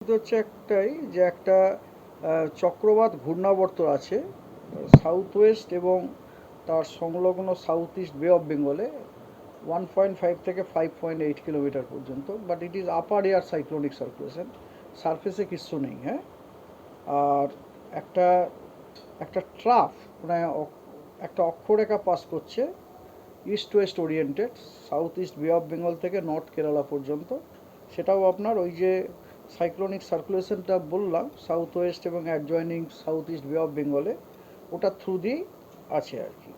হচ্ছে একটাই যে একটা চক্রবাত ঘূর্ণাবর্ত আছে সাউথ ওয়েস্ট এবং তার সংলগ্ন সাউথ ইস্ট বে অফ বেঙ্গলে 1.5 থেকে 5.8 কিলোমিটার পর্যন্ত, but it is upper air cyclonic circulation, সারফেসে কিচ্ছু নেই। হ্যাঁ, আর একটা একটা ট্রাফ মানে একটা অক্ষরেখা পাস করছে east West oriented, south east বে অফ বেঙ্গল থেকে নর্থ কেরালা পর্যন্ত। সেটাও আপনার ওই যে সাইক্লোনিক সার্কুলেশনটা বললাম সাউথ ওয়েস্ট এবং অ্যাডজয়নিং সাউথ ইস্ট বে অফ বেঙ্গলে, ওটা থ্রু দিয়েই আছে আর কি।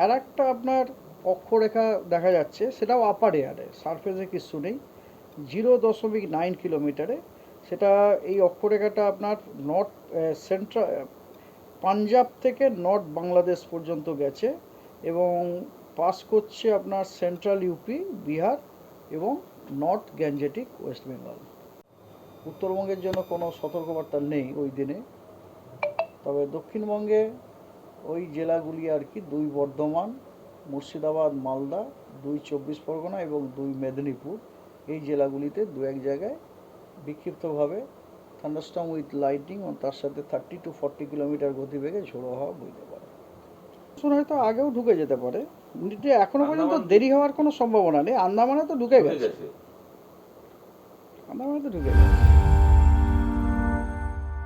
আর একটা আপনার অক্ষরেখা দেখা যাচ্ছে, সেটাও আপার এয়ারে, সারফেসে কিছু নেই, 0.9 কিলোমিটারে। সেটা এই অক্ষরেখাটা আপনার নর্থ সেন্ট্রাল পাঞ্জাব থেকে নর্থ বাংলাদেশ পর্যন্ত গেছে এবং পাস করছে আপনার সেন্ট্রাল ইউপি, বিহার এবং নর্থ গ্যাঞ্জেটিক ওয়েস্ট বেঙ্গল। উত্তরবঙ্গের জন্য কোনো সতর্কবার্তা নেই ওই দিনে, তবে দক্ষিণবঙ্গে ওই জেলাগুলি আর কি 2 বর্ধমান, মুর্শিদাবাদ, মালদা, 2 চব্বিশ পরগনা এবং 2 মেদিনীপুর, এই জেলাগুলিতে 2-1 জায়গায় বিক্ষিপ্তভাবে থান্ডারস্টর্ম উইথ লাইটনিং ও তার সাথে 30 to 40 কিলোমিটার গতিবেগে ঝোড়ো হাওয়া বইতে পারে। হয়তো আগেও ঢুকে যেতে পারে, কিন্তু এখনো পর্যন্ত দেরি হওয়ার কোনো সম্ভাবনা নেই। আন্দামানে তো ঢুকে গেছে, আন্দামানে তো ঢুকে গেছে।